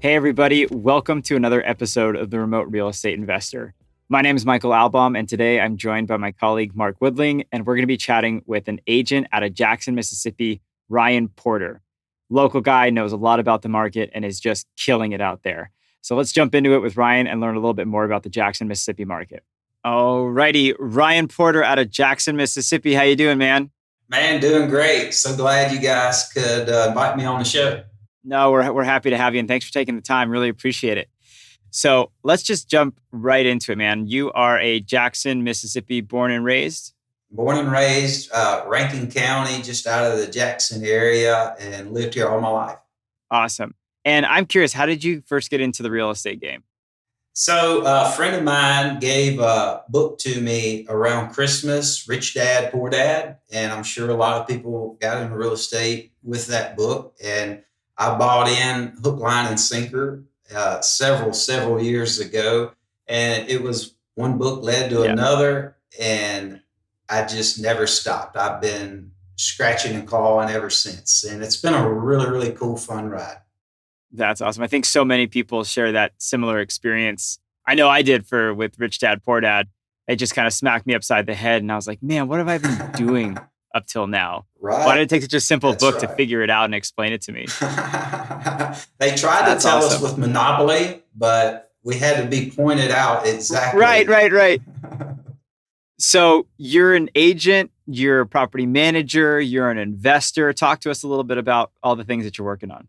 Hey, everybody. Welcome to another episode of The Remote Real Estate Investor. My name is Michael Albaum, and today I'm joined by my colleague, Mark Woodling, and we're going to be chatting with an agent out of Jackson, Mississippi, Ryan Porter. Local guy, knows a lot about the market, and is just killing it out there. So let's jump into it with Ryan and learn a little bit more about the Jackson, Mississippi market. All righty. Ryan Porter out of Jackson, Mississippi. How you doing, man? Man, doing great. So glad you guys could invite me on the show. No, we're happy to have you, and thanks for taking the time. Really appreciate it. So let's just jump right into it, man. You are a Jackson, Mississippi born and raised? Born and raised, Rankin County, just out of the Jackson area, and lived here all my life. Awesome. And I'm curious, how did you first get into the real estate game? So a friend of mine gave a book to me around Christmas, Rich Dad, Poor Dad. And I'm sure a lot of people got into real estate with that book. And I bought in hook, line, and sinker several years ago. And it was one book led to another. And I just never stopped. I've been scratching and clawing ever since. And it's been a really, really cool, fun ride. That's awesome. I think so many people share that similar experience. I know I did with Rich Dad, Poor Dad. It just kind of smacked me upside the head. And I was like, man, what have I been doing up till now? Right. Why did it take such a simple book to figure it out and explain it to me? They tried to tell us with Monopoly, but we had to be pointed out exactly. Right. So you're an agent, you're a property manager, you're an investor. Talk to us a little bit about all the things that you're working on.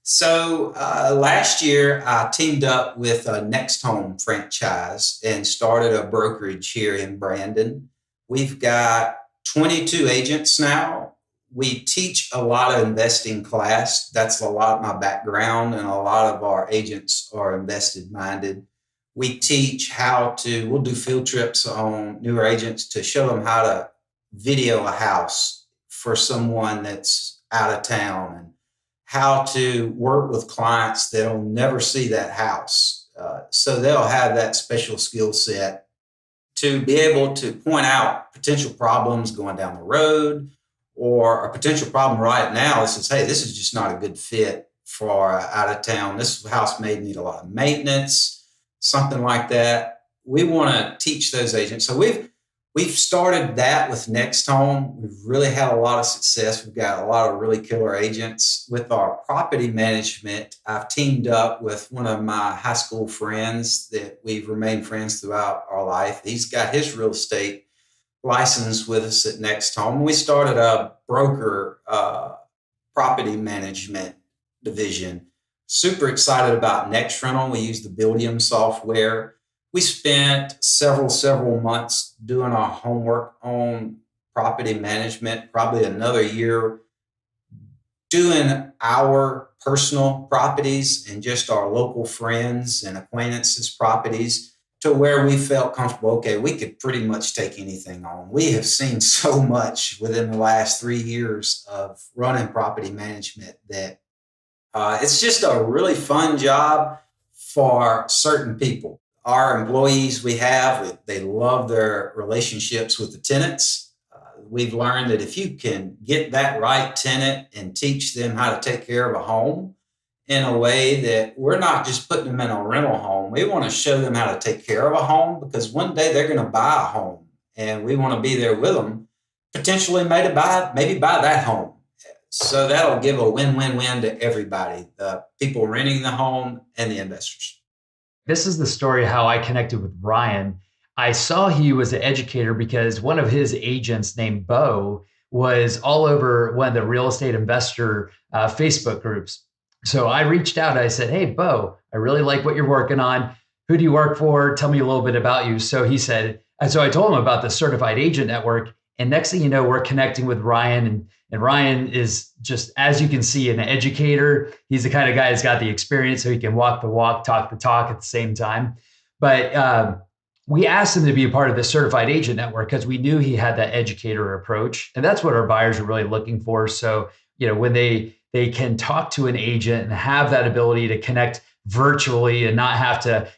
So last year, I teamed up with a Next Home franchise and started a brokerage here in Brandon. We've got 22 agents now. We teach a lot of investing class. That's a lot of my background, and a lot of our agents are invested minded. We teach we'll do field trips on newer agents to show them how to video a house for someone that's out of town, and how to work with clients that'll never see that house. So they'll have that special skill set to be able to point out potential problems going down the road, or a potential problem right now that says, hey, this is just not a good fit for out of town. This house may need a lot of maintenance, something like that. We want to teach those agents. So we've started that with Next Home. We've really had a lot of success. We've got a lot of really killer agents. With our property management, I've teamed up with one of my high school friends that we've remained friends throughout our life. He's got his real estate license with us at Next Home. We started a broker property management division. Super excited about Next Rental. We use the Buildium software. We spent several months doing our homework on property management, probably another year doing our personal properties and just our local friends and acquaintances' properties, to where we felt comfortable. Okay, we could pretty much take anything on. We have seen so much within the last 3 years of running property management that it's just a really fun job for certain people. Our employees they love their relationships with the tenants. We've learned that if you can get that right tenant and teach them how to take care of a home in a way that we're not just putting them in a rental home. We want to show them how to take care of a home, because one day they're going to buy a home, and we want to be there with them, potentially maybe buy that home. So that'll give a win-win-win to everybody, the people renting the home and the investors. This is the story how I connected with Ryan. I saw he was an educator because one of his agents named Bo was all over one of the real estate investor Facebook groups. So I reached out. I said, hey, Bo, I really like what you're working on. Who do you work for? Tell me a little bit about you. So he said, so I told him about the Certified Agent Network. And next thing you know, we're connecting with Ryan. And Ryan is just, as you can see, an educator. He's the kind of guy that's got the experience, so he can walk the walk, talk the talk at the same time. But we asked him to be a part of the Certified Agent Network because we knew he had that educator approach. And that's what our buyers are really looking for. So, when they can talk to an agent and have that ability to connect virtually and not have to,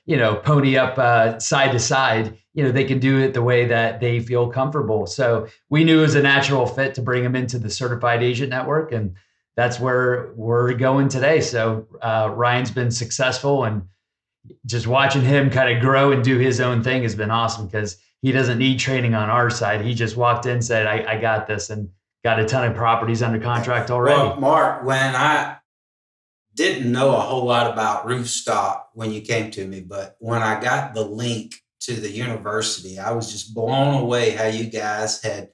pony up side to side, they can do it the way that they feel comfortable. So we knew it was a natural fit to bring them into the Certified Agent Network. And that's where we're going today. So Ryan's been successful, and just watching him kind of grow and do his own thing has been awesome because he doesn't need training on our side. He just walked in, said, I got this, and got a ton of properties under contract already. Well, Mark, when I didn't know a whole lot about Roofstock when you came to me, but when I got the link to the university, I was just blown away how you guys had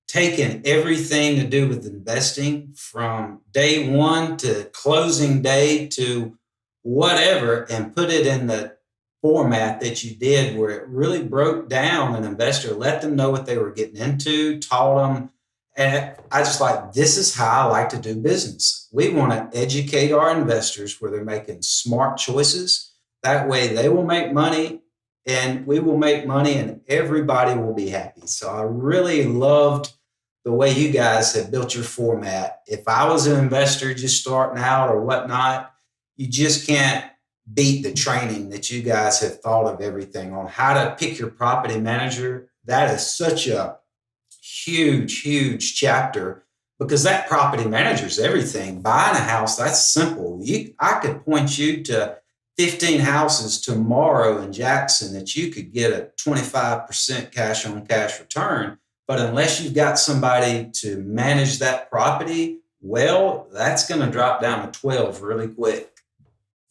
taken everything to do with investing from day one to closing day to whatever and put it in the format that you did where it really broke down an investor, let them know what they were getting into, taught them. And I just like, this is how I like to do business. We want to educate our investors where they're making smart choices. That way they will make money and we will make money and everybody will be happy. So I really loved the way you guys have built your format. If I was an investor just starting out or whatnot, you just can't beat the training that you guys have thought of everything on how to pick your property manager. That is such a huge chapter because that property manager is everything. Buying a house, that's simple. I could point you to 15 houses tomorrow in Jackson that you could get a 25% cash on cash return. But unless you've got somebody to manage that property, well, that's going to drop down to 12 really quick.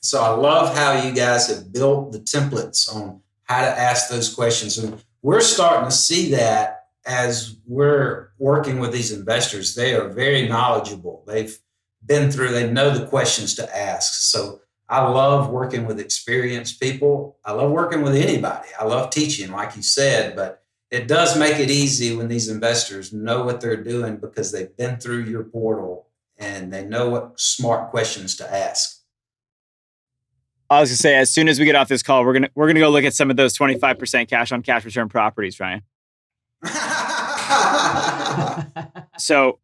So I love how you guys have built the templates on how to ask those questions. And we're starting to see that as we're working with these investors. They are very knowledgeable. They've been through, they know the questions to ask. So I love working with experienced people. I love working with anybody. I love teaching, like you said, but it does make it easy when these investors know what they're doing because they've been through your portal and they know what smart questions to ask. I was gonna say, as soon as we get off this call, we're gonna go look at some of those 25% cash on cash return properties, Ryan. So,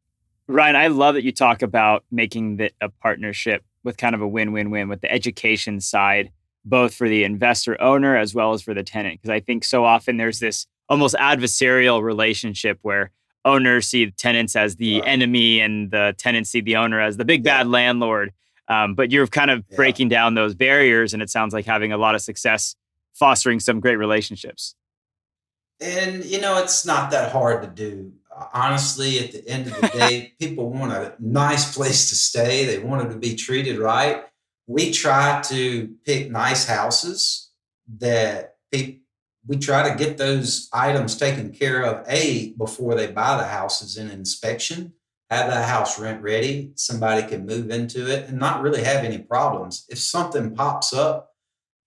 Ryan, I love that you talk about making a partnership with kind of a win-win-win with the education side, both for the investor owner as well as for the tenant. Because I think so often there's this almost adversarial relationship where owners see tenants as the enemy and the tenants see the owner as the big bad landlord. But you're kind of breaking down those barriers, and it sounds like having a lot of success fostering some great relationships. And, it's not that hard to do. Honestly, at the end of the day, people want a nice place to stay. They want them to be treated right. We try to pick nice houses that we try to get those items taken care of, before they buy the houses in inspection. Have that house rent ready. Somebody can move into it and not really have any problems. If something pops up,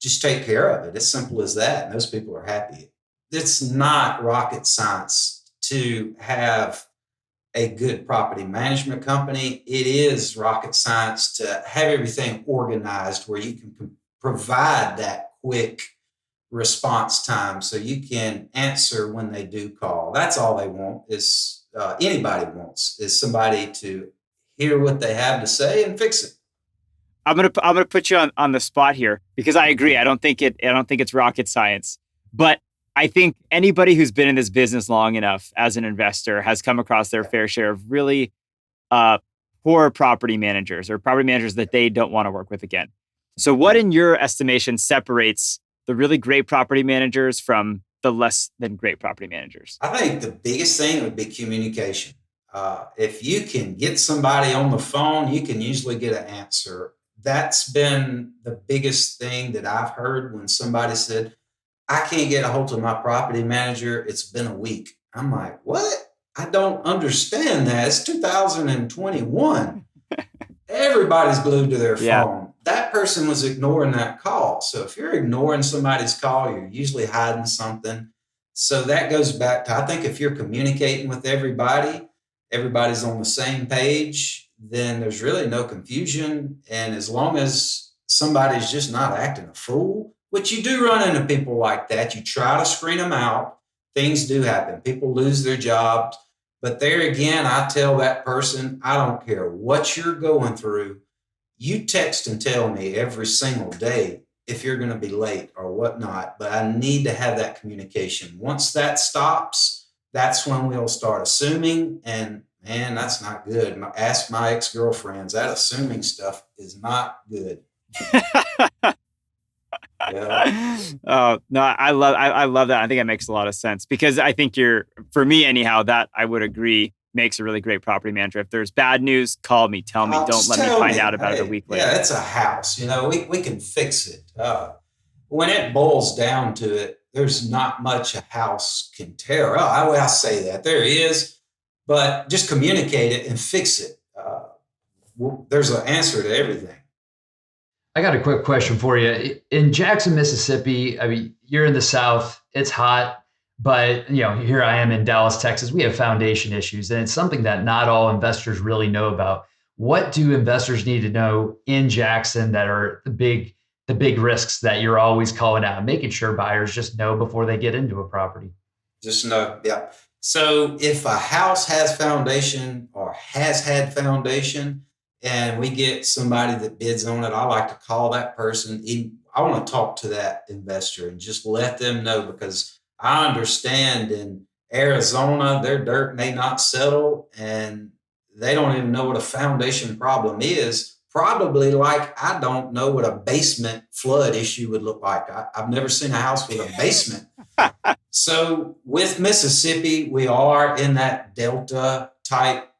just take care of it. As simple as that. And those people are happy. It's not rocket science to have a good property management company. It is rocket science to have everything organized where you can provide that quick response time so you can answer when they do call. That's all they want is anybody wants is somebody to hear what they have to say and fix it. I'm gonna put you on the spot here because I agree. I don't think it's rocket science, but I think anybody who's been in this business long enough as an investor has come across their fair share of really poor property managers or property managers that they don't want to work with again. So what in your estimation separates the really great property managers from the less than great property managers? I think the biggest thing would be communication. If you can get somebody on the phone, you can usually get an answer. That's been the biggest thing that I've heard when somebody said, I can't get a hold of my property manager. It's been a week. I'm like, what? I don't understand that. It's 2021. Everybody's glued to their phone. That person was ignoring that call. So if you're ignoring somebody's call, you're usually hiding something. So that goes back to, I think if you're communicating with everybody, everybody's on the same page, then there's really no confusion. And as long as somebody's just not acting a fool, which you do run into people like that, you try to screen them out. Things do happen. People lose their jobs. But there again, I tell that person, I don't care what you're going through. You text and tell me every single day if you're going to be late or whatnot. But I need to have that communication. Once that stops, that's when we'll start assuming. And Man, that's not good. Ask my ex-girlfriends. That assuming stuff is not good. Yeah. Oh no, I love that. I think it makes a lot of sense because I think for me anyhow, that I would agree makes a really great property manager. If there's bad news, call me, tell me. Don't Just let me tell find me, out about it a hey, week yeah, later. it's a house. We can fix it. When it boils down to it, there's not much a house can tear up. I say that there is, but just communicate it and fix it. There's an answer to everything. I got a quick question for you. In Jackson, Mississippi, I mean, you're in the South, it's hot, but here I am in Dallas, Texas. We have foundation issues, and it's something that not all investors really know about. What do investors need to know in Jackson that are the big risks that you're always calling out, making sure buyers just know before they get into a property? Just know, yeah. So if a house has foundation or has had foundation, and we get somebody that bids on it, I like to call that person. I want to talk to that investor and just let them know, because I understand in Arizona, their dirt may not settle and they don't even know what a foundation problem is. Probably like I don't know what a basement flood issue would look like. I've never seen a house with a basement. So with Mississippi, we are in that delta type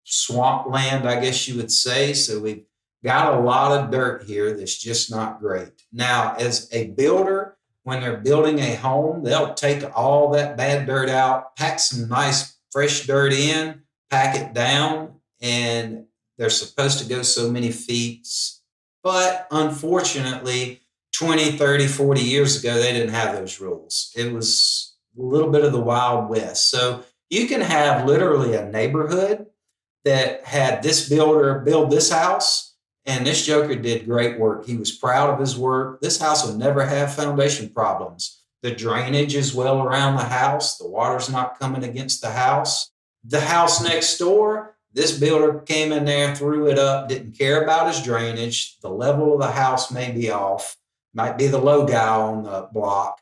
swampland, I guess you would say. So we've got a lot of dirt here that's just not great. Now, as a builder, when they're building a home, they'll take all that bad dirt out, pack some nice fresh dirt in, pack it down, and they're supposed to go so many feet. But unfortunately, 20, 30, 40 years ago, they didn't have those rules. It was a little bit of the Wild West. So you can have literally a neighborhood that had this builder build this house, and this joker did great work. He was proud of his work. This house will never have foundation problems. The drainage is well around the house. The water's not coming against the house. The house next door, this builder came in there, threw it up, didn't care about his drainage. The level of the house may be off, might be the low guy on the block.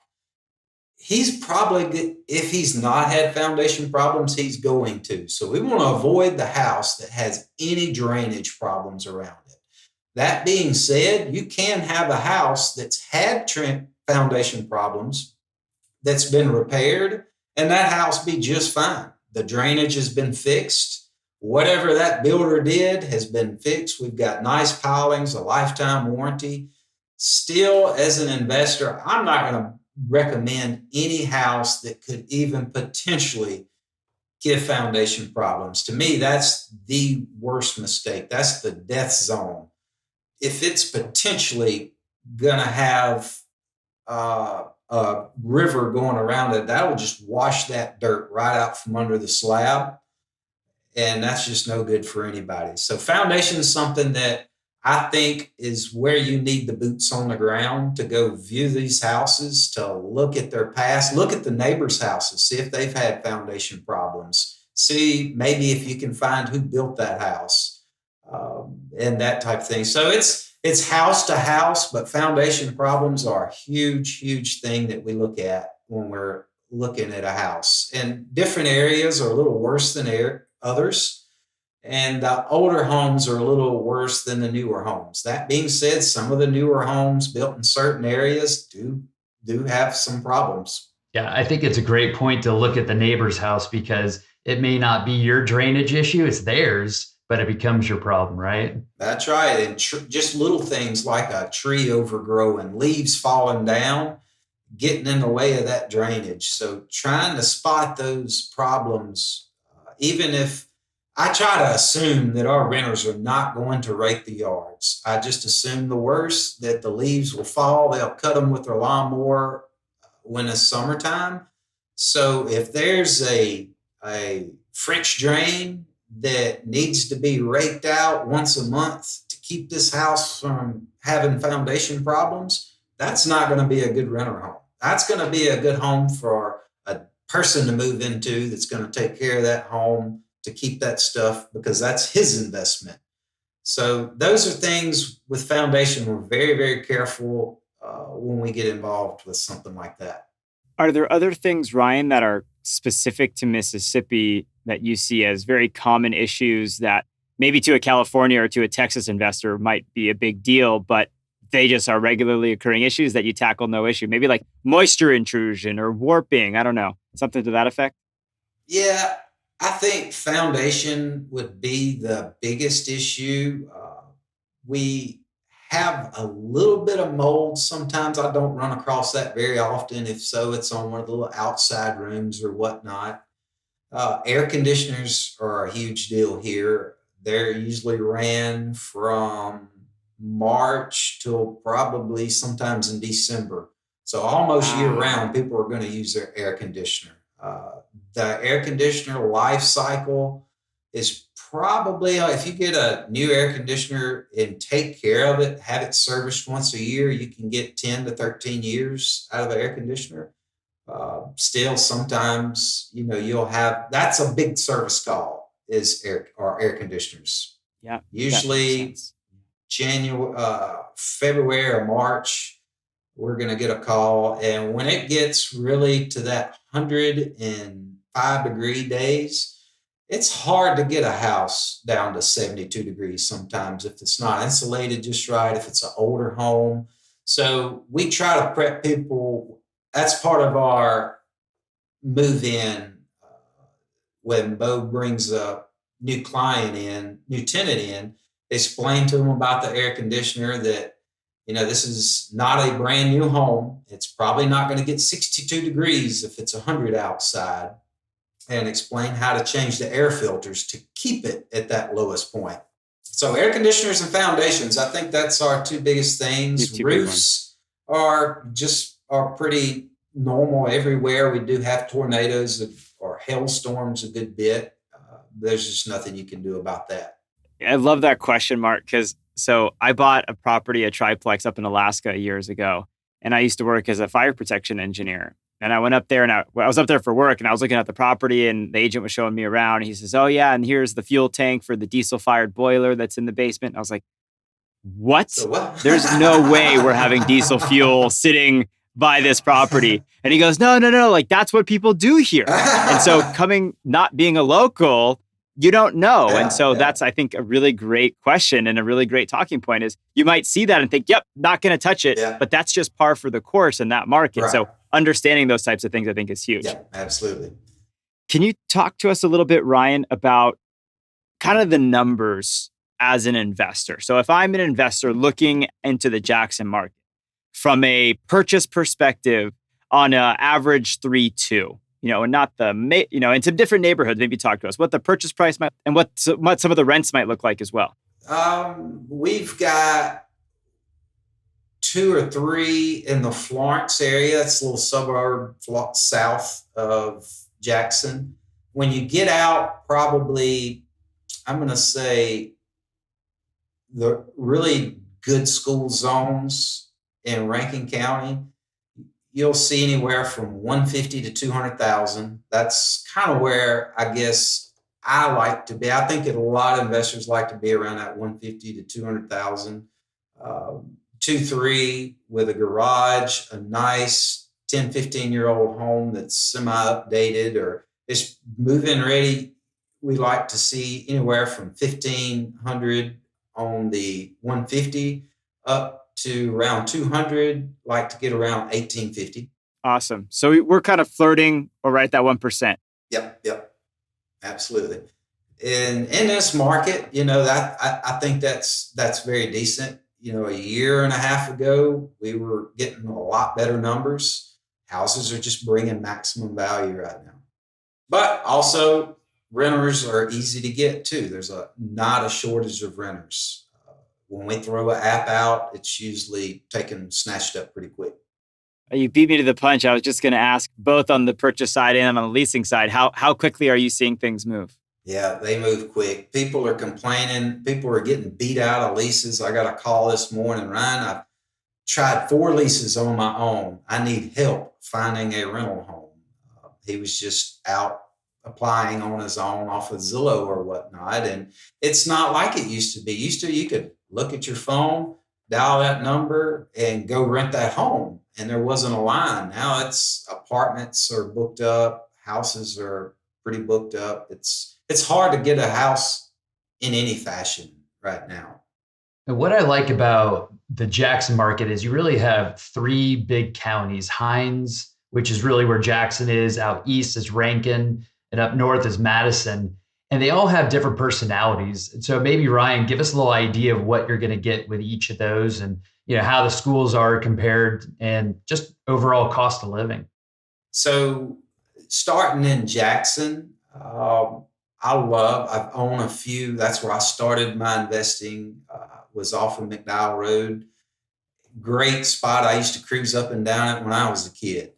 He's probably, if he's not had foundation problems, he's going to. So we want to avoid the house that has any drainage problems around it. That being said, you can have a house that's had foundation problems that's been repaired, and that house be just fine. The drainage has been fixed. Whatever that builder did has been fixed. We've got nice pilings, a lifetime warranty. Still, as an investor, I'm not going to recommend any house that could even potentially give foundation problems. To me, that's the worst mistake. That's the death zone. If it's potentially going to have a river going around it, that will just wash that dirt right out from under the slab. And that's just no good for anybody. So foundation is something that I think is where you need the boots on the ground to go view these houses, to look at their past, look at the neighbors' houses, see if they've had foundation problems, see maybe if you can find who built that house, and that type of thing. So it's house to house, but foundation problems are a huge, huge thing that we look at when we're looking at a house. And different areas are a little worse than others. And the older homes are a little worse than the newer homes. That being said, some of the newer homes built in certain areas do have some problems. Yeah, I think it's a great point to look at the neighbor's house because it may not be your drainage issue, it's theirs, but it becomes your problem, right? That's right. And just little things like a tree overgrowing, leaves falling down, getting in the way of that drainage. So trying to spot those problems, even if I try to assume that our renters are not going to rake the yards. I just assume the worst, that the leaves will fall. They'll cut them with their lawnmower when it's summertime. So if there's a French drain that needs to be raked out once a month to keep this house from having foundation problems, that's not going to be a good renter home. That's going to be a good home for a person to move into that's going to take care of that home, to keep that stuff, because that's his investment. So those are things with foundation. We're very, very careful when we get involved with something like that. Are there other things, Ryan, that are specific to Mississippi that you see as very common issues that maybe to a California or to a Texas investor might be a big deal, but they just are regularly occurring issues that you tackle no issue? Maybe like moisture intrusion or warping. I don't know. Something to that effect? Yeah, I think foundation would be the biggest issue. We have a little bit of mold sometimes. I don't run across that very often. If so, it's on one of the little outside rooms or whatnot. Air conditioners are a huge deal here. They're usually ran from March till probably sometimes in December. So almost year round, people are going to use their air conditioner. The air conditioner life cycle is probably, if you get a new air conditioner and take care of it, have it serviced once a year, you can get 10 to 13 years out of an air conditioner. Still, sometimes, you'll have, that's a big service call, is air conditioners. Yeah. Usually January, February or March, we're going to get a call. And when it gets really to that 105-degree days, it's hard to get a house down to 72 degrees sometimes if it's not insulated just right, if it's an older home. So we try to prep people. That's part of our move in. When Bo brings a new tenant in, explain to them about the air conditioner, that, this is not a brand new home. It's probably not going to get 62 degrees if it's 100 outside, and explain how to change the air filters to keep it at that lowest point. So air conditioners and foundations, I think that's our two biggest things. Roofs are pretty normal everywhere. We do have tornadoes or hailstorms a good bit. There's just nothing you can do about that. I love that question, Mark, because I bought a property, a triplex up in Alaska years ago, and I used to work as a fire protection engineer. And I went up there and I was up there for work, and I was looking at the property, and the agent was showing me around. And he says, "Oh yeah, and here's the fuel tank for the diesel fired boiler that's in the basement." And I was like, what? So what? There's no way we're having diesel fuel sitting by this property. And he goes, no, like that's what people do here. And so not being a local, you don't know. And so that's, I think, a really great question and a really great talking point is you might see that and think, yep, not going to touch it, but that's just par for the course in that market. Right. So understanding those types of things, I think, is huge. Yeah, absolutely. Can you talk to us a little bit, Ryan, about kind of the numbers as an investor? So if I'm an investor looking into the Jackson market from a purchase perspective on an average 3.2, and not in some different neighborhoods, maybe talk to us what the purchase price might and what some of the rents might look like as well. We've got 2 or 3 in the Florence area. It's a little suburb south of Jackson. When you get out, probably, I'm going to say the really good school zones in Rankin County, you'll see anywhere from 150 to 200,000. That's kind of where I guess I like to be. I think that a lot of investors like to be around that 150 to 200,000. 2-3 with a garage, a nice 10, 15-year-old home that's semi-updated or is move-in ready. We like to see anywhere from 1,500 on the 150 up to around 200, like to get around 1,850. Awesome. So we're kind of flirting or right at that 1%. Yep. Absolutely. In this market, that I think that's very decent. A year and a half ago, we were getting a lot better numbers. Houses are just bringing maximum value right now. But also, renters are easy to get too. There's not a shortage of renters. When we throw an app out, it's usually snatched up pretty quick. You beat me to the punch. I was just going to ask, both on the purchase side and on the leasing side, how quickly are you seeing things move? Yeah, they move quick. People are complaining. People are getting beat out of leases. I got a call this morning, Ryan, I've tried 4 leases on my own. I need help finding a rental home. He was just out applying on his own off of Zillow or whatnot. And it's not like it used to be. You could look at your phone, dial that number, and go rent that home. And there wasn't a line. Now apartments are booked up. Houses are pretty booked up. It's hard to get a house in any fashion right now. And what I like about the Jackson market is you really have three big counties: Hines, which is really where Jackson is, out east is Rankin, and up north is Madison. And they all have different personalities. And so maybe Ryan, give us a little idea of what you're going to get with each of those, and how the schools are compared, and just overall cost of living. So starting in Jackson, I've owned a few. That's where I started my investing, was off of McDowell Road. Great spot. I used to cruise up and down it when I was a kid.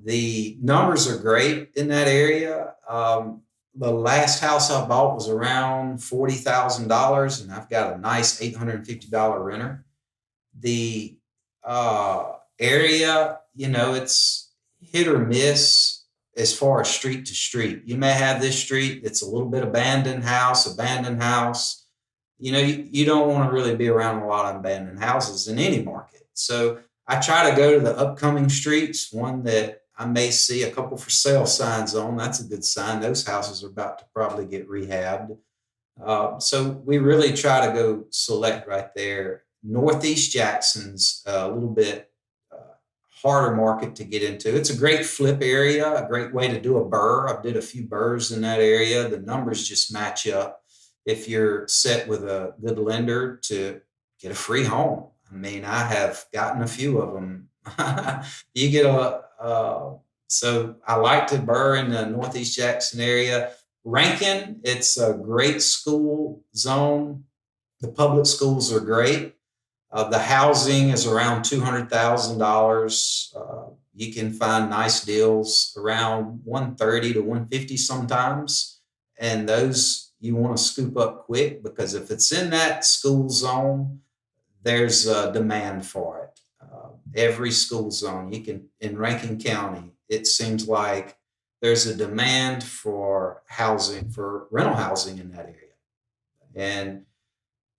The numbers are great in that area. The last house I bought was around $40,000, and I've got a nice $850 renter. The area, it's hit or miss as far as street to street. You may have this street that's a little bit abandoned house. You don't want to really be around a lot of abandoned houses in any market. So I try to go to the upcoming streets, one that I may see a couple for sale signs on. That's a good sign. Those houses are about to probably get rehabbed. So we really try to go select right there. Northeast Jackson's a little bit harder market to get into. It's a great flip area, a great way to do a burr. I've did a few burrs in that area. The numbers just match up if you're set with a good lender to get a free home. I mean, I have gotten a few of them. You get so I like to burr in the Northeast Jackson area. Rankin, it's a great school zone. The public schools are great. The housing is around $200,000. You can find nice deals around 130 to 150 sometimes. And those you want to scoop up quick, because if it's in that school zone, there's a demand for it. Every school zone in Rankin County, it seems like there's a demand for housing, for rental housing in that area. And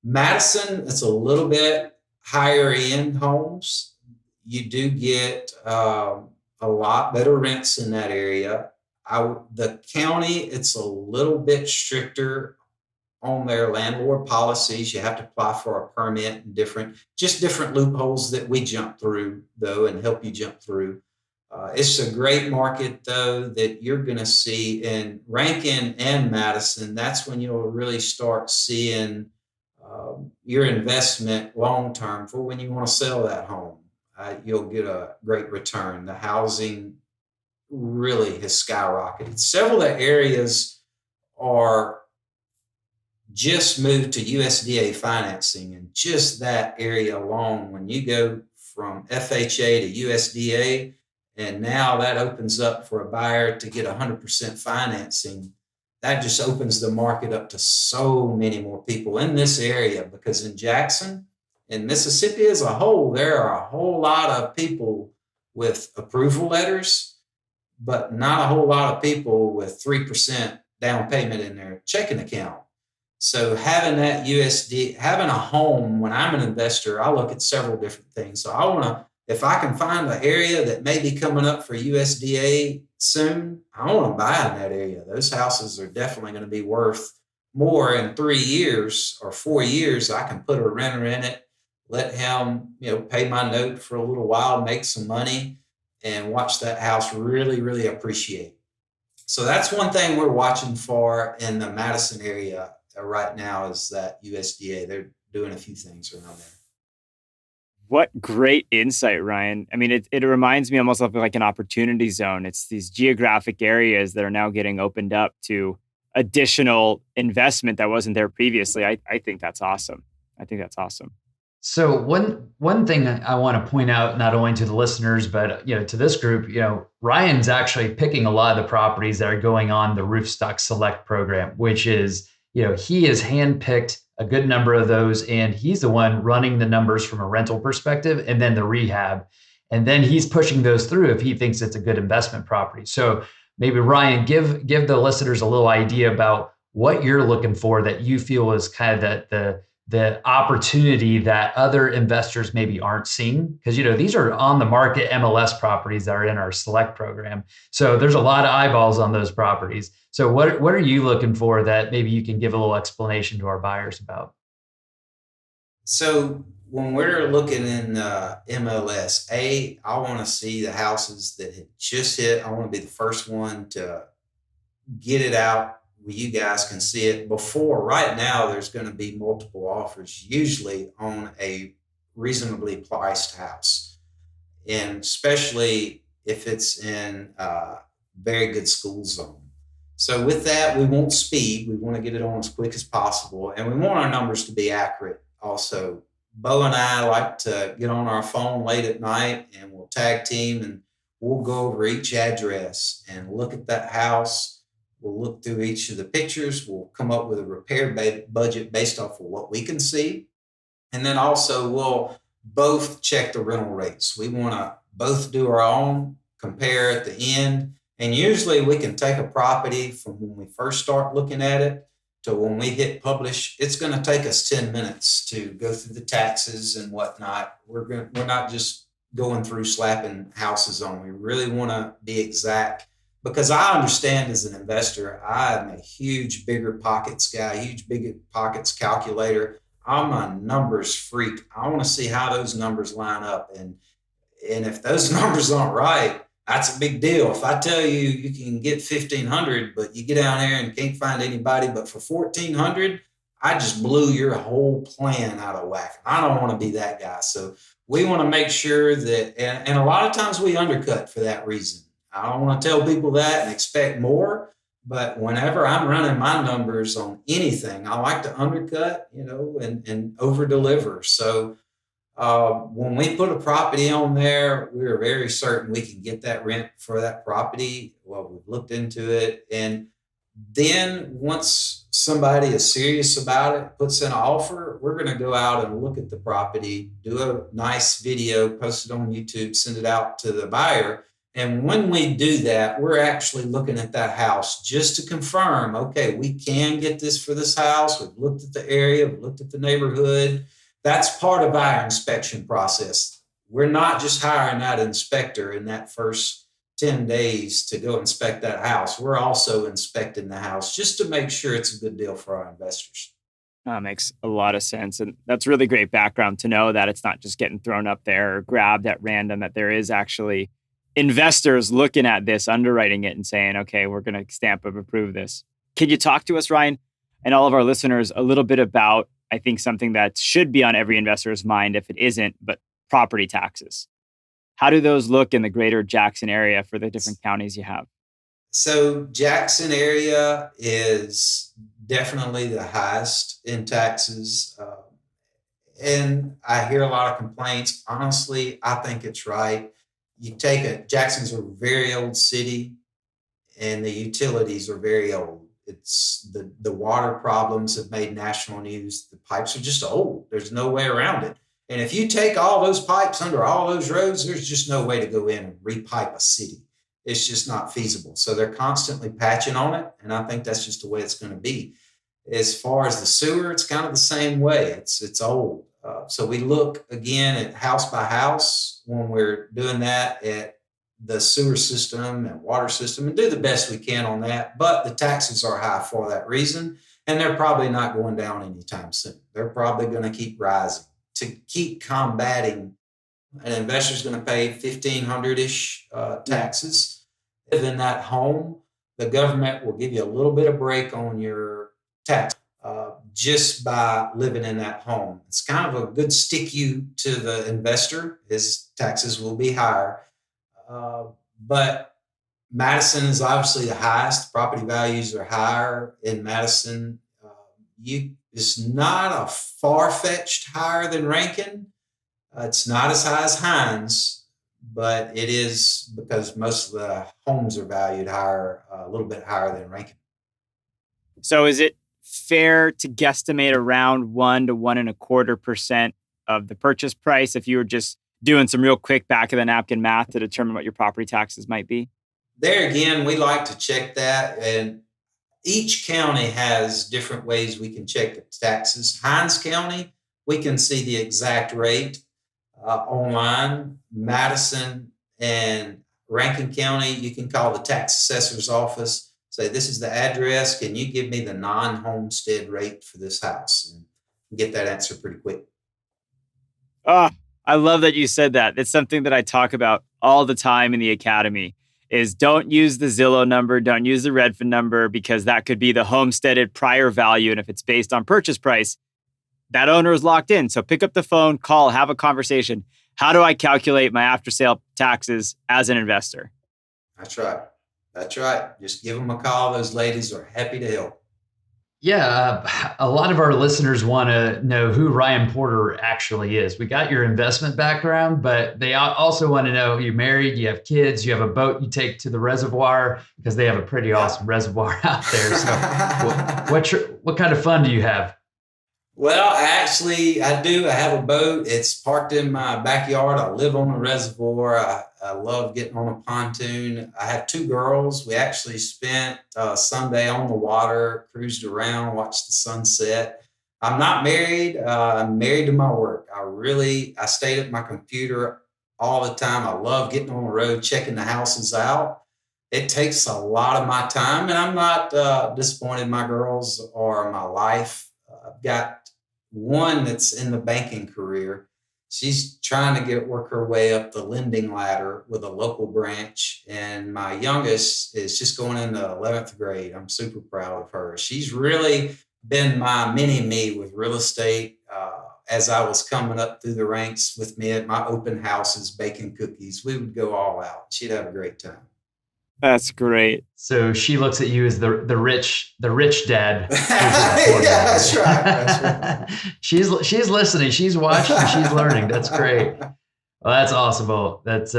Madison, it's a little bit higher end homes. You do get a lot better rents in that area. The county, it's a little bit stricter on their landlord policies. You have to apply for a permit and different loopholes that we jump through, though, and help you jump through. It's a great market, though, that you're going to see in Rankin and Madison. That's when you'll really start seeing your investment long-term for when you want to sell that home. You'll get a great return. The housing really has skyrocketed. Several of the areas are just moved to USDA financing, and just that area alone, when you go from FHA to USDA, and now that opens up for a buyer to get 100% financing, that just opens the market up to so many more people in this area. Because in Jackson and Mississippi as a whole, there are a whole lot of people with approval letters, but not a whole lot of people with 3% down payment in their checking account. So having having a home, when I'm an investor, I look at several different things. So if I can find an area that may be coming up for USDA soon, I want to buy in that area. Those houses are definitely going to be worth more in 3 years or 4 years. I can put a renter in it, let him, pay my note for a little while, make some money, and watch that house really, really appreciate. So that's one thing we're watching for in the Madison area right now, is that USDA. They're doing a few things around there. What great insight, Ryan. I mean, it reminds me almost of like an opportunity zone. It's these geographic areas that are now getting opened up to additional investment that wasn't there previously. I think that's awesome. So one thing I want to point out, not only to the listeners, but to this group, Ryan's actually picking a lot of the properties that are going on the Roofstock Select program, which is, he has handpicked a good number of those, and he's the one running the numbers from a rental perspective, and then the rehab, and then he's pushing those through if he thinks it's a good investment property. So maybe Ryan, give the listeners a little idea about what you're looking for that you feel is kind of the the opportunity that other investors maybe aren't seeing. Because, these are on the market MLS properties that are in our select program. So there's a lot of eyeballs on those properties. So what are you looking for that maybe you can give a little explanation to our buyers about? So when we're looking in MLS, I want to see the houses that had just hit. I want to be the first one to get it out where you guys can see it before. Right now, there's going to be multiple offers, usually on a reasonably priced house, and especially if it's in a very good school zone. So with that, we want speed. We want to get it on as quick as possible, and we want our numbers to be accurate. Also, Bo and I like to get on our phone late at night, and we'll tag team, and we'll go over each address and look at that house. We'll look through each of the pictures. We'll come up with a repair budget based off of what we can see. And then also we'll both check the rental rates. We want to both do our own, compare at the end. And usually we can take a property from when we first start looking at it to when we hit publish. It's going to take us 10 minutes to go through the taxes and whatnot. We're not just going through slapping houses on. We really want to be exact, because I understand as an investor, I'm a huge bigger pockets guy, huge bigger pockets calculator. I'm a numbers freak. I want to see how those numbers line up. And if those numbers aren't right, that's a big deal. If I tell you you can get 1,500, but you get down there and can't find anybody but for 1,400, I just blew your whole plan out of whack. I don't want to be that guy. So we want to make sure that, and a lot of times we undercut for that reason. I don't want to tell people that and expect more, but whenever I'm running my numbers on anything, I like to undercut, and over deliver. So when we put a property on there, we're very certain we can get that rent for that property. Well, we've looked into it. And then once somebody is serious about it, puts in an offer, we're going to go out and look at the property, do a nice video, post it on YouTube, send it out to the buyer. And when we do that, we're actually looking at that house just to confirm, okay, we can get this for this house. We've looked at the area, we've looked at the neighborhood. That's part of our inspection process. We're not just hiring that inspector in that first 10 days to go inspect that house. We're also inspecting the house just to make sure it's a good deal for our investors. That makes a lot of sense. And that's really great background to know that it's not just getting thrown up there or grabbed at random, that there is actually investors looking at this, underwriting it and saying, okay, we're going to stamp of approve this. Can you talk to us, Ryan, and all of our listeners a little bit about, I think, something that should be on every investor's mind if it isn't, but property taxes? How do those look in the greater Jackson area for the different counties you have? So Jackson area is definitely the highest in taxes. And I hear a lot of complaints. Honestly, I think it's right. Jackson's a very old city and the utilities are very old. It's the water problems have made national news. The pipes are just old. There's no way around it. And if you take all those pipes under all those roads, there's just no way to go in and repipe a city. It's just not feasible. So they're constantly patching on it. And I think that's just the way it's going to be. As far as the sewer, it's kind of the same way. It's old. So we look again at house by house when we're doing that at the sewer system and water system and do the best we can on that. But the taxes are high for that reason. And they're probably not going down anytime soon. They're probably going to keep rising to keep combating. An investor's going to pay 1,500-ish taxes. Live in that home, the government will give you a little bit of break on your tax just by living in that home. It's kind of a good stick you to the investor. His taxes will be higher. But Madison is obviously the highest. Property values are higher in Madison. It's not a far-fetched higher than Rankin. It's not as high as Hines, but it is because most of the homes are valued higher, a little bit higher than Rankin. So is it fair to guesstimate around 1 to 1.25% of the purchase price if you were just doing some real quick back of the napkin math to determine what your property taxes might be? There again, we like to check that. And each county has different ways we can check the taxes. Hinds County, we can see the exact rate online. Madison and Rankin County, you can call the tax assessor's office, say, this is the address. Can you give me the non-homestead rate for this house? And get that answer pretty quick. Oh, I love that you said that. It's something that I talk about all the time in the academy is don't use the Zillow number, don't use the Redfin number, because that could be the homesteaded prior value. And if it's based on purchase price, that owner is locked in. So pick up the phone, call, have a conversation. How do I calculate my after sale taxes as an investor? That's right. That's right. Just give them a call. Those ladies are happy to help. Yeah, a lot of our listeners want to know who Ryan Porter actually is. We got your investment background, but they also want to know, you're married, you have kids, you have a boat you take to the reservoir, because they have a pretty awesome reservoir out there. So what kind of fun do you have? Well, actually, I do. I have a boat. It's parked in my backyard. I live on a reservoir. I love getting on a pontoon. I have two girls. We actually spent Sunday on the water, cruised around, watched the sunset. I'm not married. I'm married to my work. I stayed at my computer all the time. I love getting on the road, checking the houses out. It takes a lot of my time, and I'm not disappointed in my girls or my life. I've got one that's in the banking career. She's trying to work her way up the lending ladder with a local branch. And my youngest is just going into 11th grade. I'm super proud of her. She's really been my mini me with real estate as I was coming up through the ranks with me at my open houses, baking cookies. We would go all out. She'd have a great time. That's great. So she looks at you as the rich dad. Yeah, that's right. That's right. She's listening. She's watching. She's learning. That's great. Well, that's awesome. Well, that's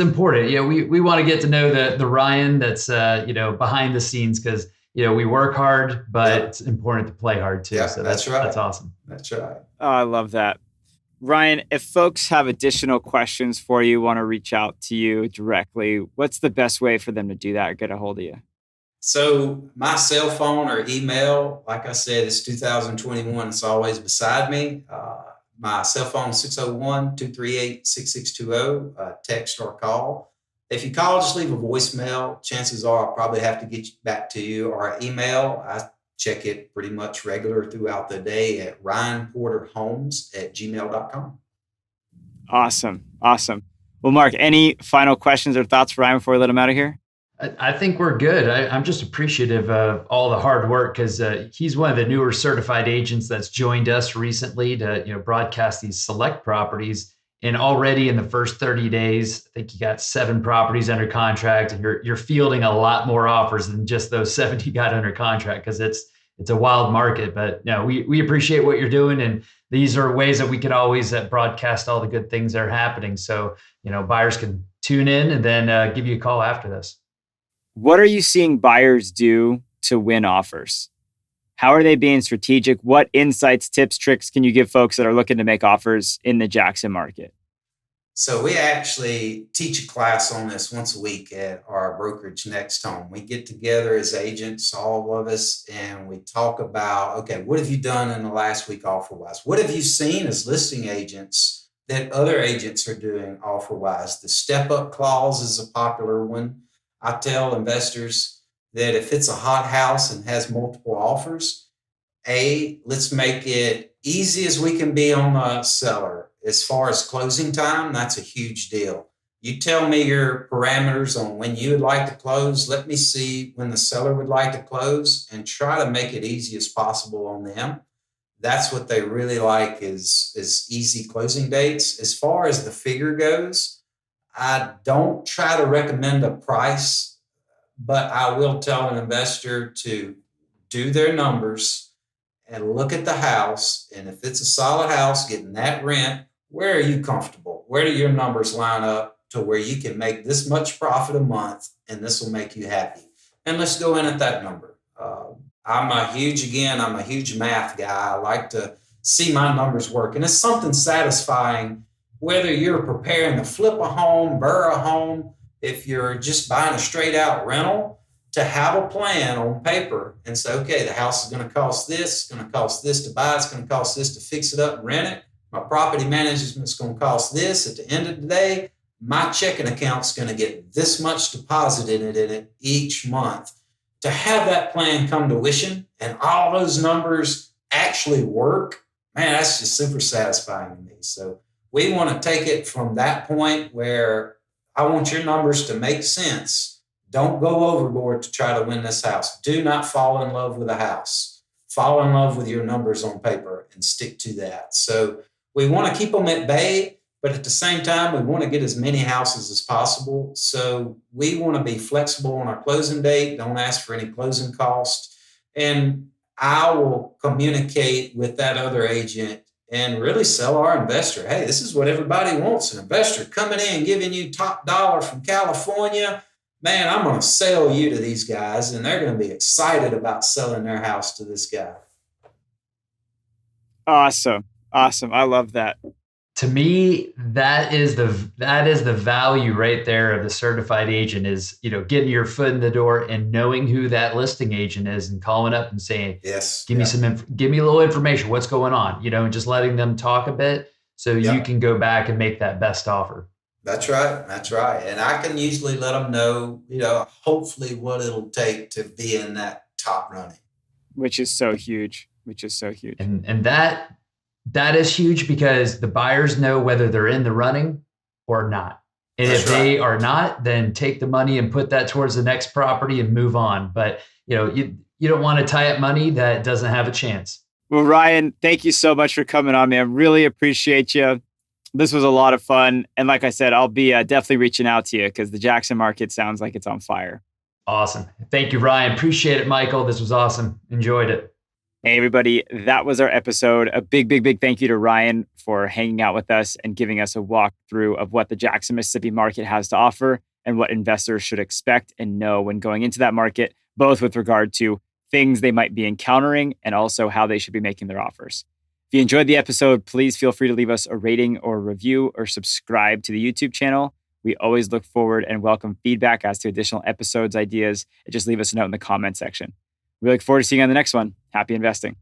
important. Yeah, we want to get to know the Ryan that's behind the scenes, because we work hard, but it's important to play hard too. Yeah, so that's right. That's awesome. That's right. Oh, I love that. Ryan, if folks have additional questions for you, want to reach out to you directly, what's the best way for them to do that or get a hold of you? So my cell phone or email, like I said, it's 2021. It's always beside me. My cell phone is 601-238-6620, text or call. If you call, just leave a voicemail. Chances are I'll probably have to get back to you, or email. I check it pretty much regular throughout the day at RyanPorterhomes@gmail.com. Awesome. Well, Mark, any final questions or thoughts for Ryan before we let him out of here? I think we're good. I'm just appreciative of all the hard work, because he's one of the newer certified agents that's joined us recently to broadcast these select properties. And already in the first 30 days, I think you got 7 properties under contract, and you're fielding a lot more offers than just those 7 you got under contract, because it's a wild market. But no, we appreciate what you're doing, and these are ways that we can always broadcast all the good things that are happening. So buyers can tune in and then give you a call after this. What are you seeing buyers do to win offers? How are they being strategic? What insights, tips, tricks can you give folks that are looking to make offers in the Jackson market? So we actually teach a class on this once a week at our brokerage Next Home. We get together as agents, all of us, and we talk about, okay, what have you done in the last week offer-wise? What have you seen as listing agents that other agents are doing offer-wise? The step-up clause is a popular one. I tell investors that if it's a hot house and has multiple offers, let's make it easy as we can be on the seller. As far as closing time, that's a huge deal. You tell me your parameters on when you would like to close. Let me see when the seller would like to close, and try to make it easy as possible on them. That's what they really like is easy closing dates. As far as the figure goes, I don't try to recommend a price, but I will tell an investor to do their numbers and look at the house. And if it's a solid house, getting that rent, where are you comfortable? Where do your numbers line up to where you can make this much profit a month and this will make you happy? And let's go in at that number. I'm a huge math guy. I like to see my numbers work. And it's something satisfying, whether you're preparing to flip a home, burr a home, if you're just buying a straight out rental, to have a plan on paper and say, okay, the house is going to cost this, it's going to cost this to buy, it's going to cost this to fix it up and rent it. My property management is going to cost this. At the end of the day, my checking account's going to get this much deposited in it each month. To have that plan come to fruition and all those numbers actually work, man, that's just super satisfying to me. So we want to take it from that point where I want your numbers to make sense. Don't go overboard to try to win this house. Do not fall in love with a house. Fall in love with your numbers on paper and stick to that. So we want to keep them at bay, but at the same time, we want to get as many houses as possible. So we want to be flexible on our closing date. Don't ask for any closing cost. And I will communicate with that other agent and really sell our investor. Hey, this is what everybody wants. An investor coming in, giving you top dollar from California. Man, I'm going to sell you to these guys, and they're going to be excited about selling their house to this guy. Awesome. I love that. To me, that is the value right there of the certified agent is, getting your foot in the door and knowing who that listing agent is and calling up and saying, yes, give me a little information. What's going on? And just letting them talk a bit so you can go back and make that best offer. That's right. And I can usually let them know, hopefully what it'll take to be in that top running. Which is so huge. And that is huge because the buyers know whether they're in the running or not. And if they are not, then take the money and put that towards the next property and move on. But you don't want to tie up money that doesn't have a chance. Well, Ryan, thank you so much for coming on, man. Really appreciate you. This was a lot of fun. And like I said, I'll be definitely reaching out to you because the Jackson market sounds like it's on fire. Awesome. Thank you, Ryan. Appreciate it, Michael. This was awesome. Enjoyed it. Hey, everybody. That was our episode. A big thank you to Ryan for hanging out with us and giving us a walkthrough of what the Jackson, Mississippi market has to offer and what investors should expect and know when going into that market, both with regard to things they might be encountering and also how they should be making their offers. If you enjoyed the episode, please feel free to leave us a rating or a review or subscribe to the YouTube channel. We always look forward and welcome feedback as to additional episodes, ideas, and just leave us a note in the comment section. We look forward to seeing you on the next one. Happy investing.